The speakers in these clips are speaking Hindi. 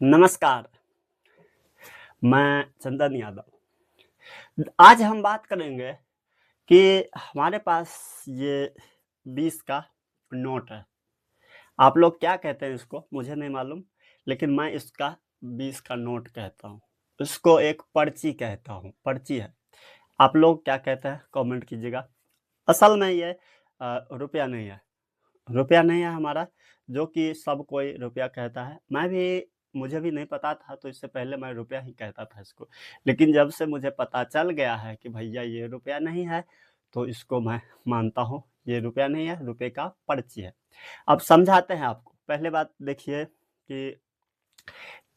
नमस्कार, मैं चंदन यादव। आज हम बात करेंगे कि हमारे पास ये 20 का नोट है। आप लोग क्या कहते हैं इसको मुझे नहीं मालूम, लेकिन मैं इसका 20 का नोट कहता हूँ। इसको एक पर्ची कहता हूँ, पर्ची है। आप लोग क्या कहते हैं कमेंट कीजिएगा। असल में ये रुपया नहीं है। रुपया नहीं है हमारा, जो कि सब कोई रुपया कहता है। मुझे भी नहीं पता था, तो इससे पहले मैं रुपया ही कहता था इसको। लेकिन जब से मुझे पता चल गया है कि भैया ये रुपया नहीं है, तो इसको मैं मानता हूँ, ये रुपया नहीं है, रुपए का पर्ची है। अब समझाते हैं आपको। पहले बात देखिए कि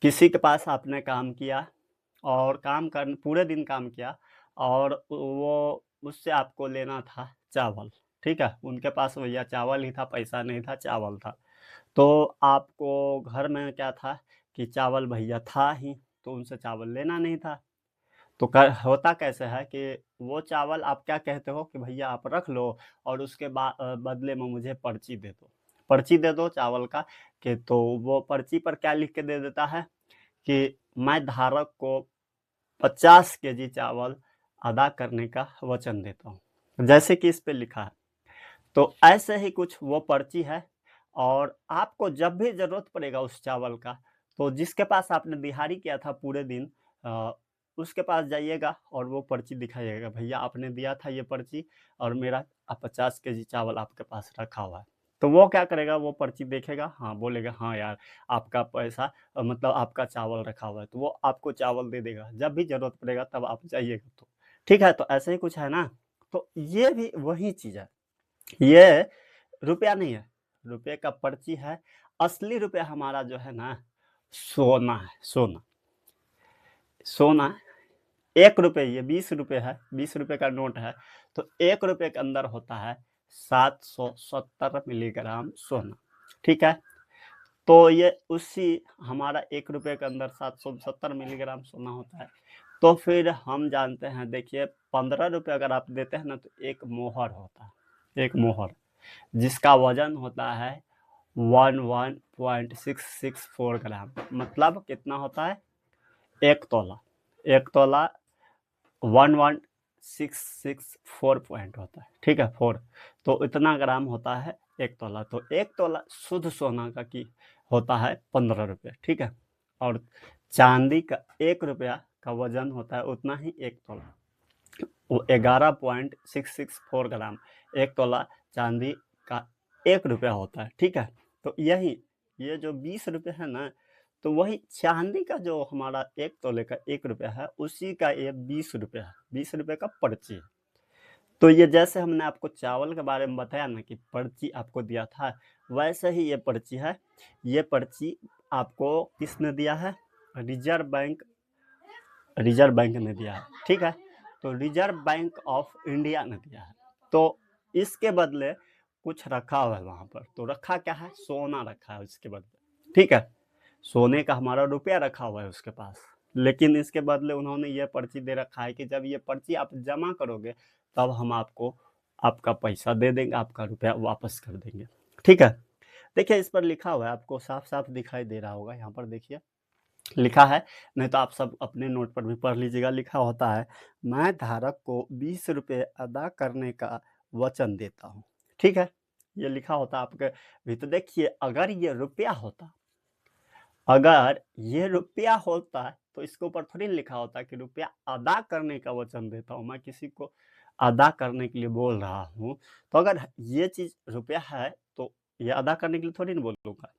किसी के पास आपने काम किया और काम कर पूरे दिन काम किया और वो उससे आपको लेना था चावल, ठीक है? उनके पास भैया चावल ही था, पैसा नहीं था, चावल था। तो आपको घर में क्या था कि चावल भैया था ही, तो उनसे चावल लेना नहीं था। तो क होता कैसे है कि वो चावल आप क्या कहते हो कि भैया आप रख लो और उसके बदले में मुझे पर्ची दे दो। पर्ची दे दो चावल का, कि तो वो पर्ची पर क्या लिख के दे देता है कि मैं धारक को 50 केजी चावल अदा करने का वचन देता हूँ। जैसे कि इस पे लिखा है। तो ऐसे ही कुछ वो पर्ची है, और आपको जब भी ज़रूरत पड़ेगा उस चावल का, तो जिसके पास आपने दिहाड़ी किया था पूरे दिन, उसके पास जाइएगा और वो पर्ची दिखाइएगा, भैया आपने दिया था ये पर्ची और मेरा 50 केजी चावल आपके पास रखा हुआ है। तो वो क्या करेगा, वो पर्ची देखेगा, हाँ, बोलेगा हाँ यार, आपका पैसा मतलब आपका चावल रखा हुआ है, तो वो आपको चावल दे देगा। जब भी ज़रूरत पड़ेगा तब आप जाइएगा तो। ठीक है? तो ऐसे ही कुछ है ना? तो ये भी वही चीज़ है। ये रुपया नहीं है, रुपये का पर्ची है। असली रुपया हमारा जो है ना, सोना है, सोना। सोना 1 रुपये, ये 20 रुपये है, 20 रुपये का नोट है, तो 1 रुपये के अंदर होता है 770 मिलीग्राम सोना, ठीक है? तो ये उसी हमारा 1 रुपये के अंदर 770 मिलीग्राम सोना होता है। तो फिर हम जानते हैं, देखिए 15 रुपये अगर आप देते हैं ना, तो एक मोहर होता है, एक मोहर, जिसका वजन होता है 11.664 ग्राम। मतलब कितना होता है? 1 तोला। 1 तोला 11.664 पॉइंट होता है, ठीक है? 4, तो इतना ग्राम होता है 1 तोला। तो 1 तोला शुद्ध सोना का की होता है 15 रुपये, ठीक है? और चांदी का 1 रुपया का वजन होता है उतना ही 1 तोला, वो 11.664 ग्राम। 1 तोला चांदी का 1 रुपया होता है, ठीक है? तो यही ये जो 20 रुपये है ना, तो वही चांदी का जो हमारा 1 तोले का 1 रुपया है, उसी का ये 20 रुपया है, 20 रुपये का पर्ची है। तो ये जैसे हमने आपको चावल के बारे में बताया ना कि पर्ची आपको दिया था, वैसे ही ये पर्ची है। ये पर्ची आपको किसने दिया है? रिजर्व बैंक ने दिया है, ठीक है? तो रिजर्व बैंक ऑफ इंडिया ने दिया है। तो इसके बदले कुछ रखा हुआ है वहाँ पर। तो रखा क्या है? सोना रखा है उसके बदले, ठीक है? सोने का हमारा रुपया रखा हुआ है उसके पास, लेकिन इसके बदले उन्होंने ये पर्ची दे रखा है कि जब ये पर्ची आप जमा करोगे, तब हम आपको आपका पैसा दे देंगे, आपका रुपया वापस कर देंगे, ठीक है? देखिए इस पर लिखा हुआ है, आपको साफ-साफ दिखाई दे रहा होगा, यहाँ पर देखिए लिखा है, नहीं तो आप सब अपने नोट पर भी पढ़ लीजिएगा। लिखा होता है, मैं धारक को 20 रुपये अदा करने का वचन देता हूँ, ठीक है? ये लिखा होता आपके भी। तो देखिए अगर ये रुपया होता, तो इसके ऊपर थोड़ी लिखा होता कि रुपया अदा करने का वचन देता हूँ, मैं किसी को अदा करने के लिए बोल रहा हूँ। तो अगर ये चीज़ रुपया है, तो ये अदा करने के लिए थोड़ी ना बोलूँगा।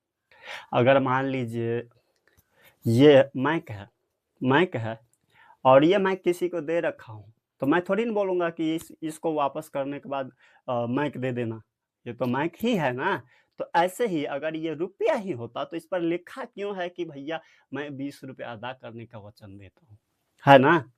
अगर मान लीजिए ये माइक है और ये माइक किसी को दे रखा हूँ, तो मैं थोड़ी ना बोलूँगा कि इसको वापस करने के बाद माइक दे देना। ये तो माइक ही है ना। तो ऐसे ही अगर ये रुपया ही होता, तो इस पर लिखा क्यों है कि भैया मैं 20 रुपये अदा करने का वचन देता हूँ, है ना?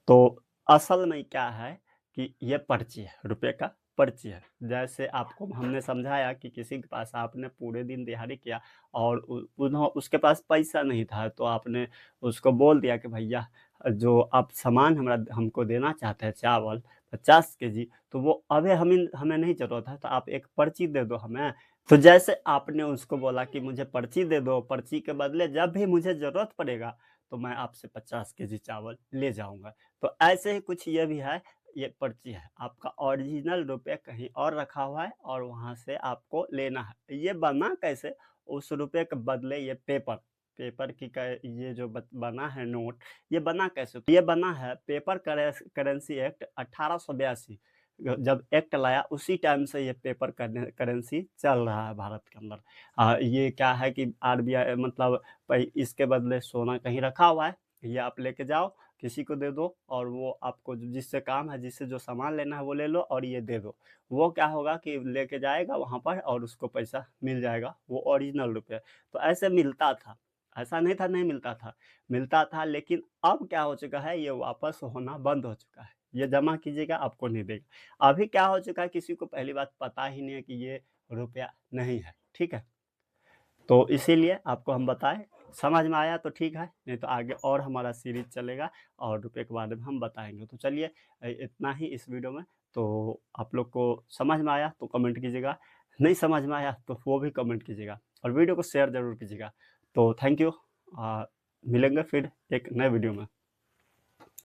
तो असल में क्या है कि ये पर्ची है, रुपये का पर्ची है। जैसे आपको हमने समझाया कि किसी के पास आपने पूरे दिन दिहाड़ी किया और उसके पास पैसा नहीं था, तो आपने उसको बोल दिया कि भैया जो आप सामान हमको देना चाहते हैं, चावल 50 केजी, तो वो अभी हमें नहीं ज़रूरत है, तो आप एक पर्ची दे दो हमें, तो जैसे आपने उसको बोला कि मुझे पर्ची दे दो, पर्ची के बदले जब भी मुझे ज़रूरत पड़ेगा, तो मैं आपसे 50 केजी चावल ले जाऊँगा। तो ऐसे ही कुछ ये भी है, ये पर्ची है। आपका ओरिजिनल रुपए कहीं और रखा हुआ है और वहाँ से आपको लेना है। ये बना कैसे? उस रुपए के बदले ये पेपर, पेपर की क ये जो बना है नोट, ये बना कैसे? तो ये बना है पेपर करेंसी एक्ट 1882। जब एक्ट लाया उसी टाइम से ये पेपर करेंसी चल रहा है भारत के अंदर। ये क्या है कि आरबीआई मतलब इसके बदले सोना कहीं रखा हुआ है, ये आप लेके जाओ, किसी को दे दो और वो आपको जिससे काम है, जिससे जो सामान लेना है वो ले लो और ये दे दो। वो क्या होगा कि लेके जाएगा वहाँ पर और उसको पैसा मिल जाएगा, वो ओरिजिनल रुपए। तो ऐसे मिलता था, ऐसा नहीं था नहीं मिलता था, मिलता था, लेकिन अब क्या हो चुका है, ये वापस होना बंद हो चुका है। ये जमा कीजिएगा, आपको नहीं देगा। अभी क्या हो चुका है, किसी को पहली बात पता ही नहीं है कि ये रुपया नहीं है, ठीक है? तो इसीलिए आपको हम बताएँ, समझ में आया तो ठीक है, नहीं तो आगे और हमारा सीरीज़ चलेगा और रुपए के बारे में हम बताएँगे। तो चलिए इतना ही इस वीडियो में। तो आप लोग को समझ में आया तो कमेंट कीजिएगा, नहीं समझ में आया तो वो भी कमेंट कीजिएगा और वीडियो को शेयर ज़रूर कीजिएगा। तो थैंक यू। मिलेंगे फिर एक नए वीडियो में।